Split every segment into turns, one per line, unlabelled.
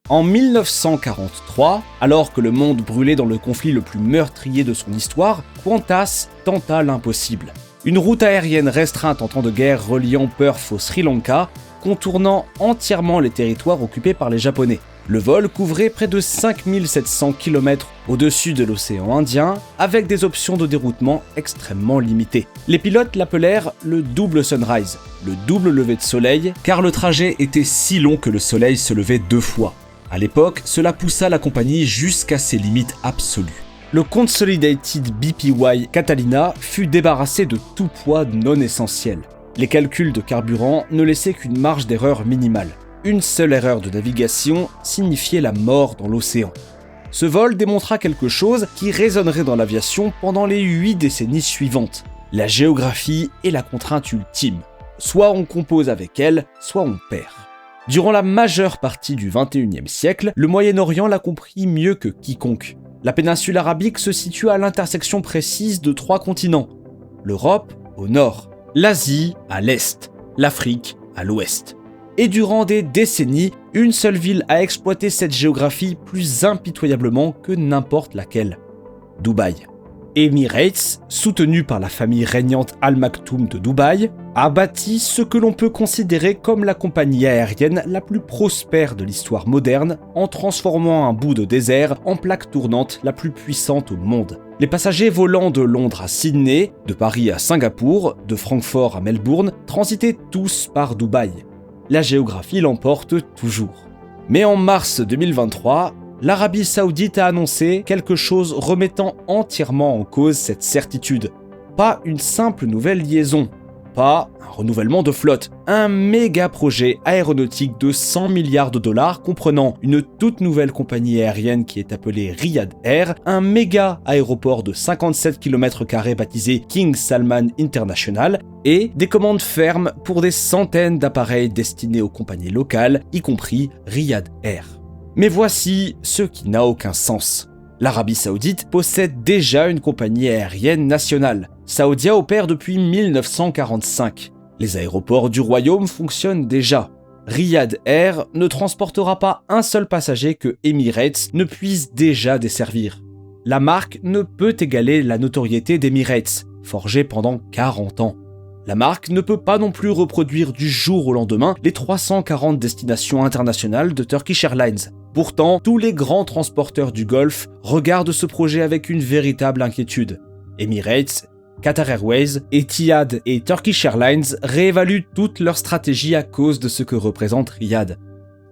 En 1943, alors que le monde brûlait dans le conflit le plus meurtrier de son histoire, Qantas tenta l'impossible. Une route aérienne restreinte en temps de guerre reliant Perth au Sri Lanka, contournant entièrement les territoires occupés par les Japonais. Le vol couvrait près de 5700 km au-dessus de l'océan Indien, avec des options de déroutement extrêmement limitées. Les pilotes l'appelèrent le double sunrise, le double lever de soleil, car le trajet était si long que le soleil se levait 2 fois. À l'époque, cela poussa la compagnie jusqu'à ses limites absolues. Le Consolidated BPY Catalina fut débarrassé de tout poids non essentiel. Les calculs de carburant ne laissaient qu'une marge d'erreur minimale. Une seule erreur de navigation signifiait la mort dans l'océan. Ce vol démontra quelque chose qui résonnerait dans l'aviation pendant les 8 décennies suivantes. La géographie est la contrainte ultime. Soit on compose avec elle, soit on perd. Durant la majeure partie du XXIe siècle, le Moyen-Orient l'a compris mieux que quiconque. La péninsule arabique se situe à l'intersection précise de 3 continents. L'Europe au nord, l'Asie à l'est, l'Afrique à l'ouest. Et durant des décennies, une seule ville a exploité cette géographie plus impitoyablement que n'importe laquelle. Dubaï. Emirates, soutenu par la famille régnante Al Maktoum de Dubaï, a bâti ce que l'on peut considérer comme la compagnie aérienne la plus prospère de l'histoire moderne en transformant un bout de désert en plaque tournante la plus puissante au monde. Les passagers volant de Londres à Sydney, de Paris à Singapour, de Francfort à Melbourne, transitaient tous par Dubaï. La géographie l'emporte toujours. Mais en mars 2023, l'Arabie Saoudite a annoncé quelque chose remettant entièrement en cause cette certitude. Pas une simple nouvelle liaison, pas un renouvellement de flotte, un méga projet aéronautique de 100 milliards de dollars comprenant une toute nouvelle compagnie aérienne qui est appelée Riyadh Air, un méga aéroport de 57 km² baptisé King Salman International et des commandes fermes pour des centaines d'appareils destinés aux compagnies locales, y compris Riyadh Air. Mais voici ce qui n'a aucun sens. L'Arabie Saoudite possède déjà une compagnie aérienne nationale. Saudia opère depuis 1945. Les aéroports du royaume fonctionnent déjà. Riyadh Air ne transportera pas un seul passager que Emirates ne puisse déjà desservir. La marque ne peut égaler la notoriété d'Emirates, forgée pendant 40 ans. La marque ne peut pas non plus reproduire du jour au lendemain les 340 destinations internationales de Turkish Airlines. Pourtant, tous les grands transporteurs du Golfe regardent ce projet avec une véritable inquiétude. Emirates, Qatar Airways, Etihad et Turkish Airlines réévaluent toute leur stratégie à cause de ce que représente Riyad.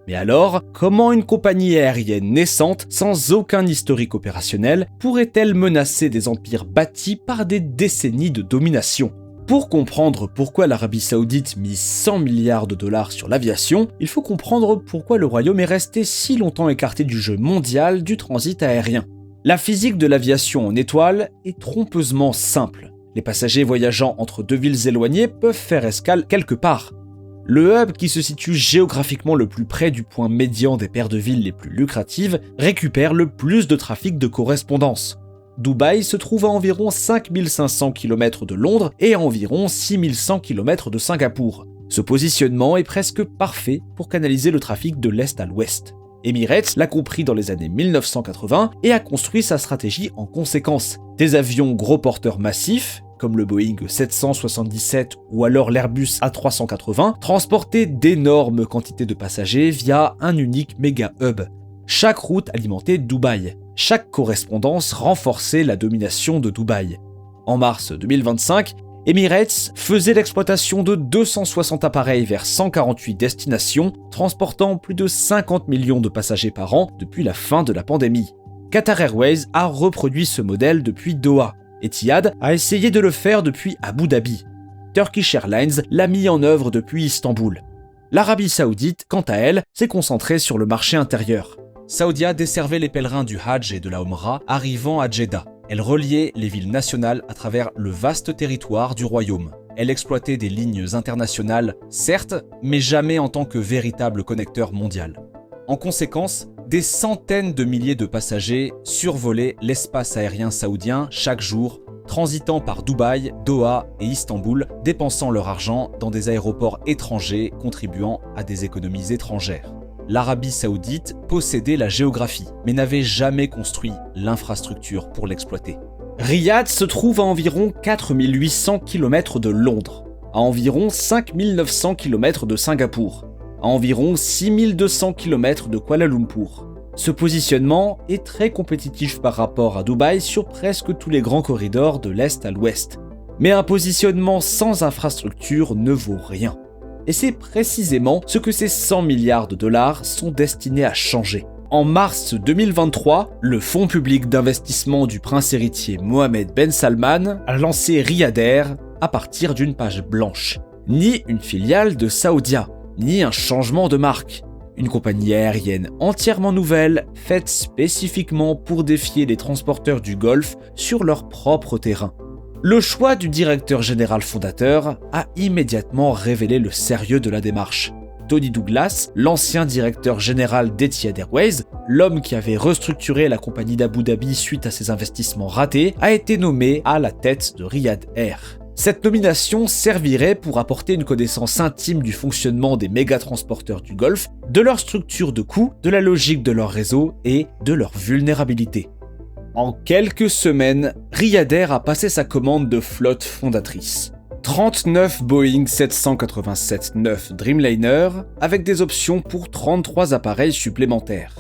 Mais alors, comment une compagnie aérienne naissante, sans aucun historique opérationnel, pourrait-elle menacer des empires bâtis par des décennies de domination ? Pour comprendre pourquoi l'Arabie Saoudite mise 100 milliards de dollars sur l'aviation, il faut comprendre pourquoi le royaume est resté si longtemps écarté du jeu mondial du transit aérien. La physique de l'aviation en étoile est trompeusement simple. Les passagers voyageant entre 2 villes éloignées peuvent faire escale quelque part. Le hub, qui se situe géographiquement le plus près du point médian des paires de villes les plus lucratives, récupère le plus de trafic de correspondance. Dubaï se trouve à environ 5500 km de Londres et à environ 6100 km de Singapour. Ce positionnement est presque parfait pour canaliser le trafic de l'est à l'ouest. Emirates l'a compris dans les années 1980 et a construit sa stratégie en conséquence. Des avions gros porteurs massifs, comme le Boeing 777 ou alors l'Airbus A380, transportaient d'énormes quantités de passagers via un unique méga hub. Chaque route alimentait Dubaï. Chaque correspondance renforçait la domination de Dubaï. En mars 2025, Emirates faisait l'exploitation de 260 appareils vers 148 destinations, transportant plus de 50 millions de passagers par an depuis la fin de la pandémie. Qatar Airways a reproduit ce modèle depuis Doha. Etihad a essayé de le faire depuis Abu Dhabi. Turkish Airlines l'a mis en œuvre depuis Istanbul. L'Arabie Saoudite, quant à elle, s'est concentrée sur le marché intérieur. Saudia desservait les pèlerins du Hajj et de la Omra arrivant à Jeddah. Elle reliait les villes nationales à travers le vaste territoire du royaume. Elle exploitait des lignes internationales, certes, mais jamais en tant que véritable connecteur mondial. En conséquence, des centaines de milliers de passagers survolaient l'espace aérien saoudien chaque jour, transitant par Dubaï, Doha et Istanbul, dépensant leur argent dans des aéroports étrangers contribuant à des économies étrangères. l'Arabie Saoudite possédait la géographie, mais n'avait jamais construit l'infrastructure pour l'exploiter. Riyad se trouve à environ 4800 km de Londres, à environ 5900 km de Singapour, à environ 6200 km de Kuala Lumpur. Ce positionnement est très compétitif par rapport à Dubaï sur presque tous les grands corridors de l'Est à l'Ouest. Mais un positionnement sans infrastructure ne vaut rien. Et c'est précisément ce que ces 100 milliards de dollars sont destinés à changer. En mars 2023, le fonds public d'investissement du prince héritier Mohammed Ben Salman a lancé Riyad Air à partir d'une page blanche. Ni une filiale de Saudia, ni un changement de marque. Une compagnie aérienne entièrement nouvelle, faite spécifiquement pour défier les transporteurs du Golfe sur leur propre terrain. Le choix du directeur général fondateur a immédiatement révélé le sérieux de la démarche. Tony Douglas, l'ancien directeur général d'Etihad Airways, l'homme qui avait restructuré la compagnie d'Abu Dhabi suite à ses investissements ratés, a été nommé à la tête de Riyad Air. Cette nomination servirait pour apporter une connaissance intime du fonctionnement des méga-transporteurs du Golfe, de leur structure de coûts, de la logique de leur réseau et de leur vulnérabilité. En quelques semaines, Riyad Air a passé sa commande de flotte fondatrice. 39 Boeing 787-9 Dreamliner avec des options pour 33 appareils supplémentaires.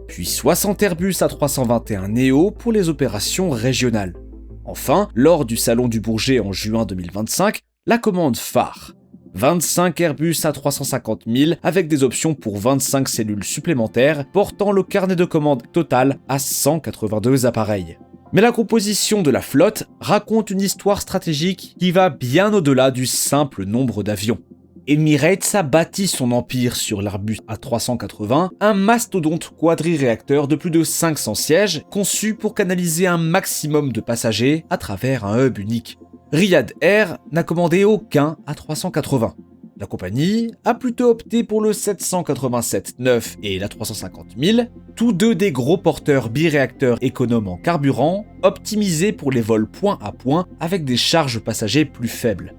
Puis 60 Airbus A321neo pour les opérations régionales. Enfin, lors du Salon du Bourget en juin 2025, la commande phare. 25 Airbus A350 000 avec des options pour 25 cellules supplémentaires, portant le carnet de commandes total à 182 appareils. Mais la composition de la flotte raconte une histoire stratégique qui va bien au-delà du simple nombre d'avions. Emirates a bâti son empire sur l'Airbus A380, un mastodonte quadriréacteur de plus de 500 sièges, conçu pour canaliser un maximum de passagers à travers un hub unique. Riyad Air n'a commandé aucun A380. La compagnie a plutôt opté pour le 787-9 et l'A350 000, tous deux des gros porteurs biréacteurs économes en carburant, optimisés pour les vols point à point avec des charges passagers plus faibles.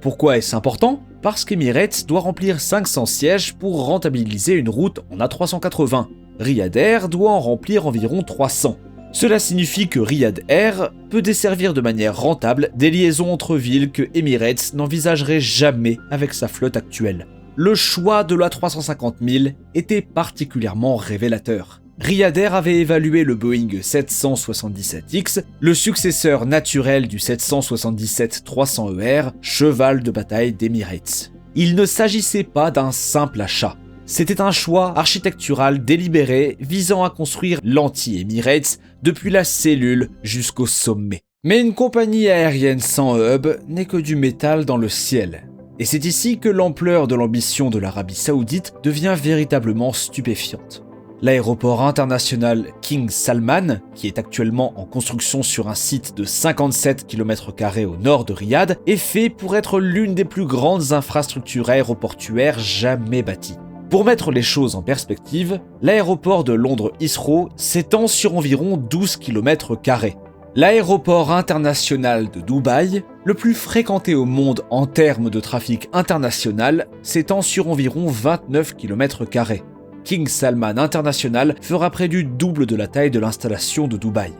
Pourquoi est-ce important ? Parce qu'Emirates doit remplir 500 sièges pour rentabiliser une route en A380. Riyad Air doit en remplir environ 300. Cela signifie que Riyad Air peut desservir de manière rentable des liaisons entre villes que Emirates n'envisagerait jamais avec sa flotte actuelle. Le choix de l'A350 000 était particulièrement révélateur. Riyad Air avait évalué le Boeing 777X, le successeur naturel du 777-300ER, cheval de bataille d'Emirates. Il ne s'agissait pas d'un simple achat. C'était un choix architectural délibéré visant à construire l'anti-Emirates depuis la cellule jusqu'au sommet. Mais une compagnie aérienne sans hub n'est que du métal dans le ciel. Et c'est ici que l'ampleur de l'ambition de l'Arabie Saoudite devient véritablement stupéfiante. L'aéroport international King Salman, qui est actuellement en construction sur un site de 57 km² au nord de Riyad, est fait pour être l'une des plus grandes infrastructures aéroportuaires jamais bâties. Pour mettre les choses en perspective, l'aéroport de Londres Heathrow s'étend sur environ 12 km². L'aéroport international de Dubaï, le plus fréquenté au monde en termes de trafic international, s'étend sur environ 29 km². King Salman International fera près du double de la taille de l'installation de Dubaï.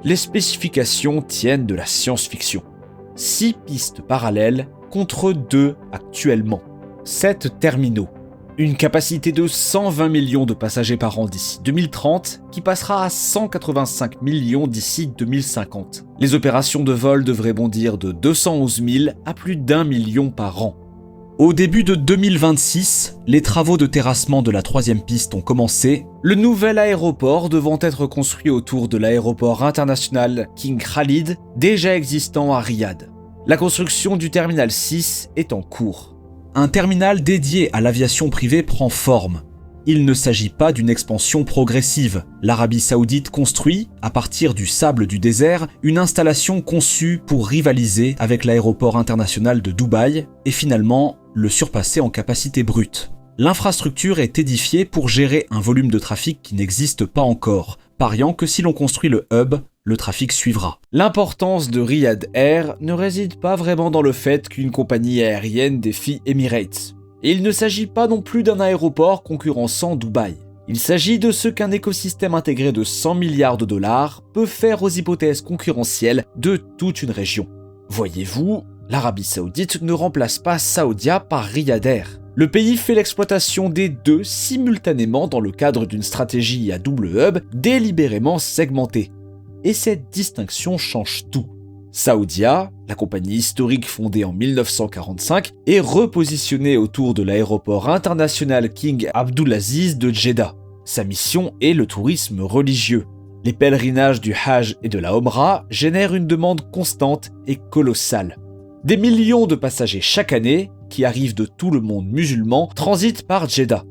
Les spécifications tiennent de la science-fiction. 6 pistes parallèles contre 2 actuellement. 7 terminaux. Une capacité de 120 millions de passagers par an d'ici 2030, qui passera à 185 millions d'ici 2050. Les opérations de vol devraient bondir de 211 000 à plus d'1 million par an. Au début de 2026, les travaux de terrassement de la 3e piste ont commencé, le nouvel aéroport devant être construit autour de l'aéroport international King Khalid, déjà existant à Riyad. La construction du terminal 6 est en cours. Un terminal dédié à l'aviation privée prend forme. Il ne s'agit pas d'une expansion progressive. L'Arabie Saoudite construit, à partir du sable du désert, une installation conçue pour rivaliser avec l'aéroport international de Dubaï et finalement le surpasser en capacité brute. L'infrastructure est édifiée pour gérer un volume de trafic qui n'existe pas encore, pariant que si l'on construit le hub, le trafic suivra. L'importance de Riyad Air ne réside pas vraiment dans le fait qu'une compagnie aérienne défie Emirates. Et il ne s'agit pas non plus d'un aéroport concurrençant Dubaï. Il s'agit de ce qu'un écosystème intégré de 100 milliards de dollars peut faire aux hypothèses concurrentielles de toute une région. Voyez-vous, l'Arabie Saoudite ne remplace pas Saoudia par Riyad Air. Le pays fait l'exploitation des deux simultanément dans le cadre d'une stratégie à double hub délibérément segmentée. Et cette distinction change tout. Saoudia, la compagnie historique fondée en 1945, est repositionnée autour de l'aéroport international King Abdulaziz de Jeddah. Sa mission est le tourisme religieux. Les pèlerinages du Hajj et de la Omra génèrent une demande constante et colossale. Des millions de passagers chaque année, qui arrivent de tout le monde musulman, transitent par Jeddah.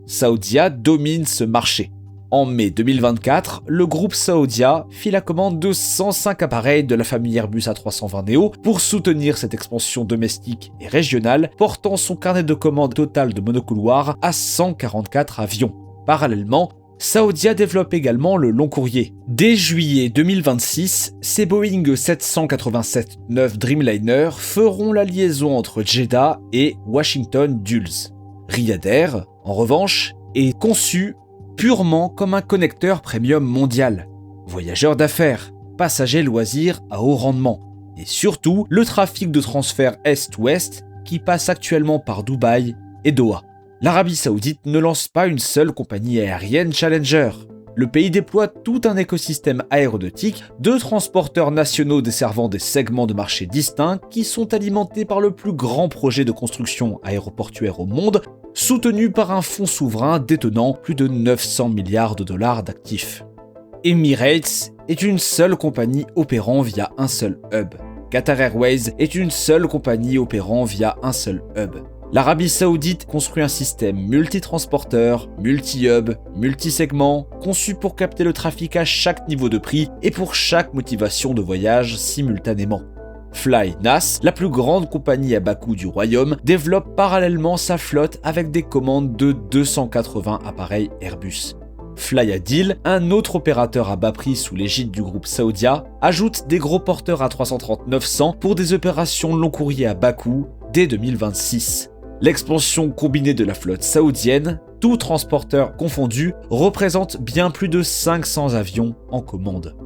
Saoudia domine ce marché. En mai 2024, le groupe Saoudia fit la commande de 105 appareils de la famille Airbus A320neo pour soutenir cette expansion domestique et régionale, portant son carnet de commandes total de monocouloirs à 144 avions. Parallèlement, Saoudia développe également le long courrier. Dès juillet 2026, ces Boeing 787-9 Dreamliner feront la liaison entre Jeddah et Washington Dulles. Riyad Air, en revanche, est conçu purement comme un connecteur premium mondial. Voyageurs d'affaires, passagers loisirs à haut rendement, et surtout le trafic de transfert Est-Ouest qui passe actuellement par Dubaï et Doha. L'Arabie Saoudite ne lance pas une seule compagnie aérienne Challenger. Le pays déploie tout un écosystème aéronautique de transporteurs nationaux desservant des segments de marché distincts qui sont alimentés par le plus grand projet de construction aéroportuaire au monde, soutenu par un fonds souverain détenant plus de 900 milliards de dollars d'actifs. Emirates est une seule compagnie opérant via un seul hub. Qatar Airways est une seule compagnie opérant via un seul hub. L'Arabie Saoudite construit un système multitransporteur, multi-hub, multi-segment, conçu pour capter le trafic à chaque niveau de prix et pour chaque motivation de voyage simultanément. FlyNAS, la plus grande compagnie à bas coût du royaume, développe parallèlement sa flotte avec des commandes de 280 appareils Airbus. Flyadil, un autre opérateur à bas prix sous l'égide du groupe Saoudia, ajoute des gros porteurs A330-900 pour des opérations long courrier à bas coût dès 2026. L'expansion combinée de la flotte saoudienne, tout transporteur confondu, représente bien plus de 500 avions en commande.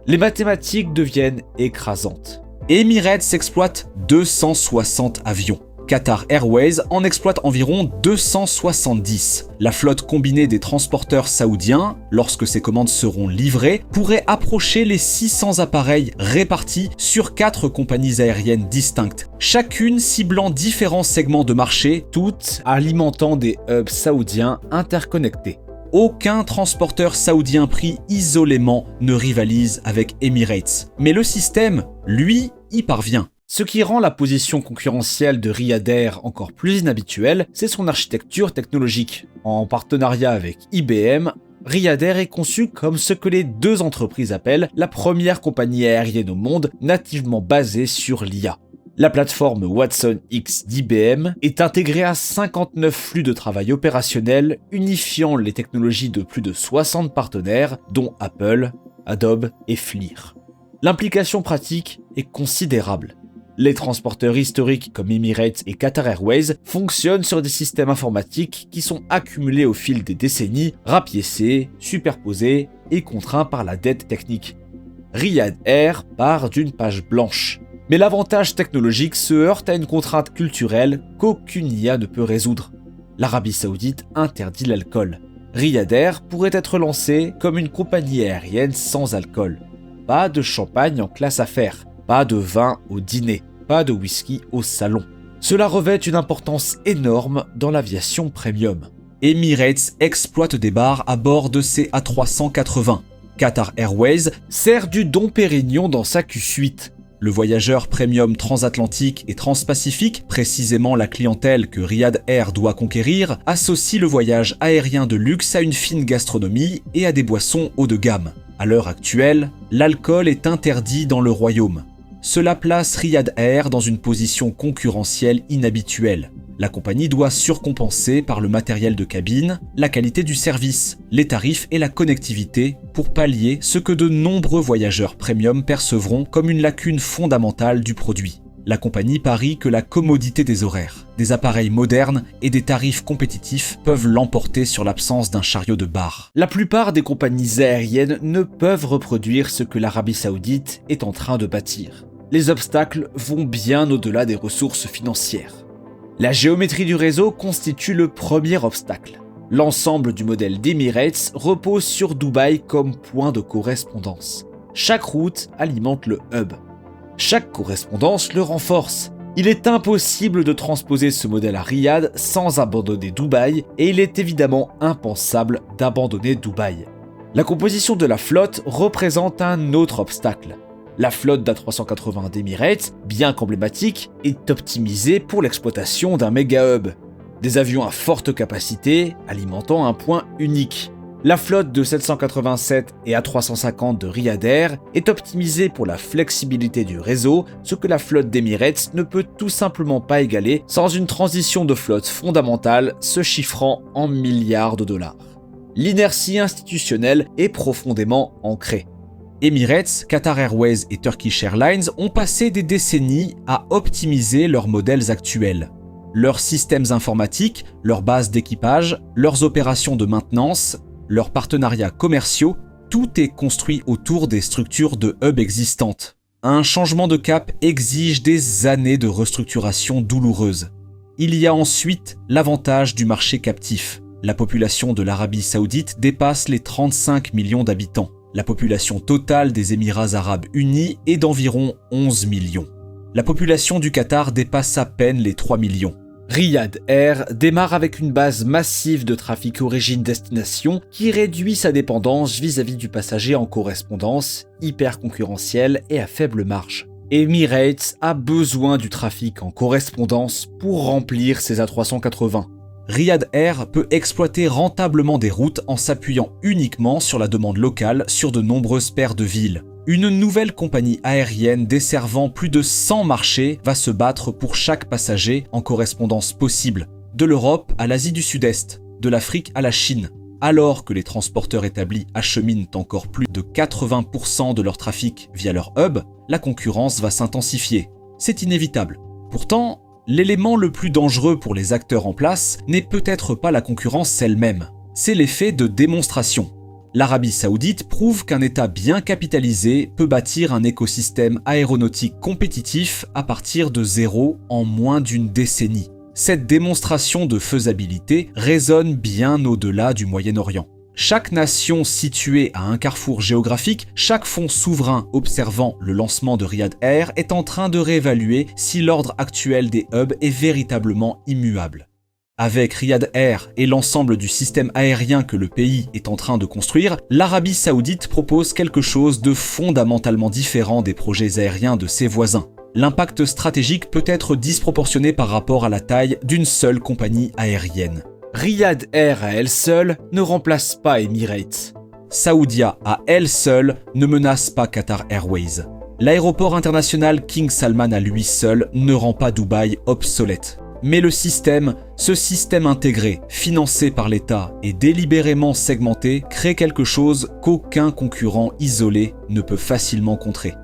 Les mathématiques deviennent écrasantes. Emirates exploite 260 avions. Qatar Airways en exploite environ 270. La flotte combinée des transporteurs saoudiens, lorsque ces commandes seront livrées, pourrait approcher les 600 appareils répartis sur 4 compagnies aériennes distinctes, chacune ciblant différents segments de marché, toutes alimentant des hubs saoudiens interconnectés. Aucun transporteur saoudien pris isolément ne rivalise avec Emirates, mais le système, lui, y parvient. Ce qui rend la position concurrentielle de Riyad Air encore plus inhabituelle, c'est son architecture technologique. En partenariat avec IBM, Riyad Air est conçu comme ce que les deux entreprises appellent la première compagnie aérienne au monde nativement basée sur l'IA. La plateforme Watson X d'IBM est intégrée à 59 flux de travail opérationnels unifiant les technologies de plus de 60 partenaires, dont Apple, Adobe et FLIR. L'implication pratique est considérable. Les transporteurs historiques comme Emirates et Qatar Airways fonctionnent sur des systèmes informatiques qui sont accumulés au fil des décennies, rapiécés, superposés et contraints par la dette technique. Riyad Air part d'une page blanche. Mais l'avantage technologique se heurte à une contrainte culturelle qu'aucune IA ne peut résoudre. L'Arabie Saoudite interdit l'alcool. Riyad Air pourrait être lancé comme une compagnie aérienne sans alcool. Pas de champagne en classe affaires. Pas de vin au dîner, pas de whisky au salon. Cela revêt une importance énorme dans l'aviation premium. Emirates exploite des bars à bord de ses A380. Qatar Airways sert du Dom Pérignon dans sa Q8. Le voyageur premium transatlantique et transpacifique, précisément la clientèle que Riyad Air doit conquérir, associe le voyage aérien de luxe à une fine gastronomie et à des boissons haut de gamme. À l'heure actuelle, l'alcool est interdit dans le royaume. Cela place Riyad Air dans une position concurrentielle inhabituelle. La compagnie doit surcompenser par le matériel de cabine, la qualité du service, les tarifs et la connectivité pour pallier ce que de nombreux voyageurs premium percevront comme une lacune fondamentale du produit. La compagnie parie que la commodité des horaires, des appareils modernes et des tarifs compétitifs peuvent l'emporter sur l'absence d'un chariot de bar. La plupart des compagnies aériennes ne peuvent reproduire ce que l'Arabie Saoudite est en train de bâtir. Les obstacles vont bien au-delà des ressources financières. La géométrie du réseau constitue le premier obstacle. L'ensemble du modèle d'Emirates repose sur Dubaï comme point de correspondance. Chaque route alimente le hub. Chaque correspondance le renforce. Il est impossible de transposer ce modèle à Riyad sans abandonner Dubaï, et il est évidemment impensable d'abandonner Dubaï. La composition de la flotte représente un autre obstacle. La flotte d'A380 d'Emirates, bien qu'emblématique, est optimisée pour l'exploitation d'un méga-hub. Des avions à forte capacité alimentant un point unique. La flotte de 787 et A350 de Riyad Air est optimisée pour la flexibilité du réseau, ce que la flotte d'Emirates ne peut tout simplement pas égaler sans une transition de flotte fondamentale se chiffrant en milliards de dollars. L'inertie institutionnelle est profondément ancrée. Emirates, Qatar Airways et Turkish Airlines ont passé des décennies à optimiser leurs modèles actuels. Leurs systèmes informatiques, leurs bases d'équipage, leurs opérations de maintenance, leurs partenariats commerciaux, tout est construit autour des structures de hub existantes. Un changement de cap exige des années de restructuration douloureuse. Il y a ensuite l'avantage du marché captif. La population de l'Arabie Saoudite dépasse les 35 millions d'habitants. La population totale des Émirats Arabes Unis est d'environ 11 millions. La population du Qatar dépasse à peine les 3 millions. Riyad Air démarre avec une base massive de trafic origine-destination qui réduit sa dépendance vis-à-vis du passager en correspondance, hyper concurrentiel et à faible marge. Emirates a besoin du trafic en correspondance pour remplir ses A380. Riyad Air peut exploiter rentablement des routes en s'appuyant uniquement sur la demande locale sur de nombreuses paires de villes. Une nouvelle compagnie aérienne desservant plus de 100 marchés va se battre pour chaque passager en correspondance possible, de l'Europe à l'Asie du Sud-Est, de l'Afrique à la Chine. Alors que les transporteurs établis acheminent encore plus de 80% de leur trafic via leur hub, la concurrence va s'intensifier. C'est inévitable. Pourtant, l'élément le plus dangereux pour les acteurs en place n'est peut-être pas la concurrence elle-même, c'est l'effet de démonstration. L'Arabie Saoudite prouve qu'un État bien capitalisé peut bâtir un écosystème aéronautique compétitif à partir de zéro en moins d'une décennie. Cette démonstration de faisabilité résonne bien au-delà du Moyen-Orient. Chaque nation située à un carrefour géographique, chaque fonds souverain observant le lancement de Riyad Air est en train de réévaluer si l'ordre actuel des hubs est véritablement immuable. Avec Riyad Air et l'ensemble du système aérien que le pays est en train de construire, l'Arabie Saoudite propose quelque chose de fondamentalement différent des projets aériens de ses voisins. L'impact stratégique peut être disproportionné par rapport à la taille d'une seule compagnie aérienne. Riyad Air à elle seule ne remplace pas Emirates. Saoudia à elle seule ne menace pas Qatar Airways. L'aéroport international King Salman à lui seul ne rend pas Dubaï obsolète. Mais ce système intégré, financé par l'État et délibérément segmenté, crée quelque chose qu'aucun concurrent isolé ne peut facilement contrer.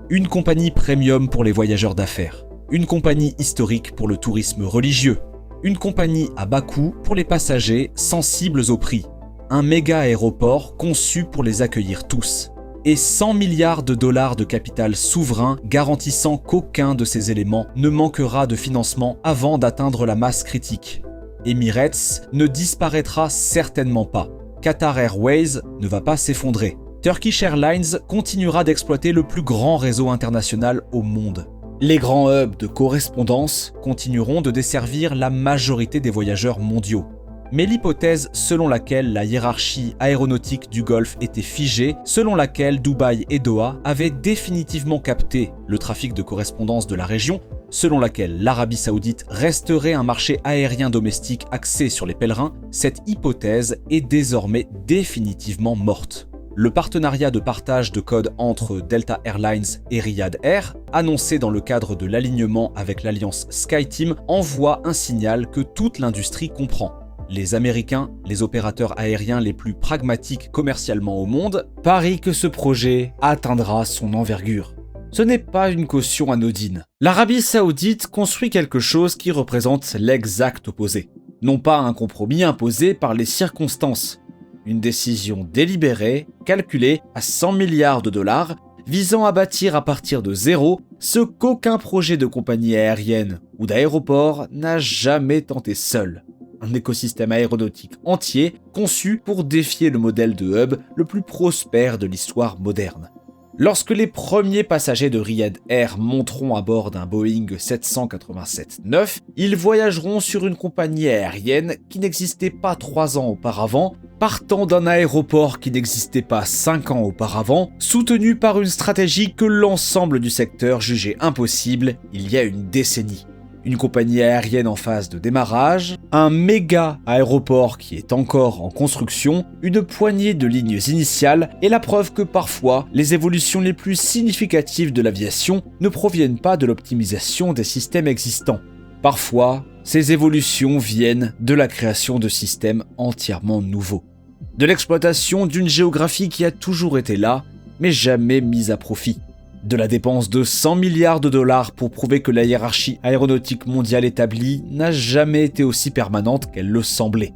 Une compagnie premium pour les voyageurs d'affaires, une compagnie historique pour le tourisme religieux, une compagnie à bas coût pour les passagers sensibles au prix, un méga aéroport conçu pour les accueillir tous, et 100 milliards de dollars de capital souverain garantissant qu'aucun de ces éléments ne manquera de financement avant d'atteindre la masse critique. Emirates ne disparaîtra certainement pas. Qatar Airways ne va pas s'effondrer. Turkish Airlines continuera d'exploiter le plus grand réseau international au monde. Les grands hubs de correspondance continueront de desservir la majorité des voyageurs mondiaux. Mais l'hypothèse selon laquelle la hiérarchie aéronautique du Golfe était figée, selon laquelle Dubaï et Doha avaient définitivement capté le trafic de correspondance de la région, selon laquelle l'Arabie Saoudite resterait un marché aérien domestique axé sur les pèlerins, cette hypothèse est désormais définitivement morte. Le partenariat de partage de codes entre Delta Airlines et Riyad Air, annoncé dans le cadre de l'alignement avec l'alliance SkyTeam, envoie un signal que toute l'industrie comprend. Les Américains, les opérateurs aériens les plus pragmatiques commercialement au monde, parient que ce projet atteindra son envergure. Ce n'est pas une caution anodine. L'Arabie Saoudite construit quelque chose qui représente l'exact opposé. Non pas un compromis imposé par les circonstances, une décision délibérée, calculée à 100 milliards de dollars, visant à bâtir à partir de zéro ce qu'aucun projet de compagnie aérienne ou d'aéroport n'a jamais tenté seul. Un écosystème aéronautique entier conçu pour défier le modèle de hub le plus prospère de l'histoire moderne. Lorsque les premiers passagers de Riyad Air monteront à bord d'un Boeing 787-9, ils voyageront sur une compagnie aérienne qui n'existait pas 3 ans auparavant, partant d'un aéroport qui n'existait pas 5 ans auparavant, soutenu par une stratégie que l'ensemble du secteur jugeait impossible il y a une décennie. Une compagnie aérienne en phase de démarrage, un méga aéroport qui est encore en construction, une poignée de lignes initiales et la preuve que parfois, les évolutions les plus significatives de l'aviation ne proviennent pas de l'optimisation des systèmes existants. Parfois, ces évolutions viennent de la création de systèmes entièrement nouveaux. De l'exploitation d'une géographie qui a toujours été là, mais jamais mise à profit. De la dépense de 100 milliards de dollars pour prouver que la hiérarchie aéronautique mondiale établie n'a jamais été aussi permanente qu'elle le semblait.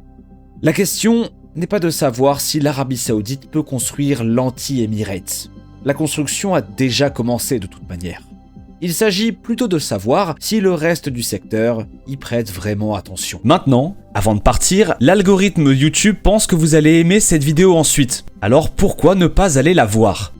La question n'est pas de savoir si l'Arabie Saoudite peut construire l'anti-Emirates. La construction a déjà commencé de toute manière. Il s'agit plutôt de savoir si le reste du secteur y prête vraiment attention. Maintenant, avant de partir, l'algorithme YouTube pense que vous allez aimer cette vidéo ensuite. Alors pourquoi ne pas aller la voir ?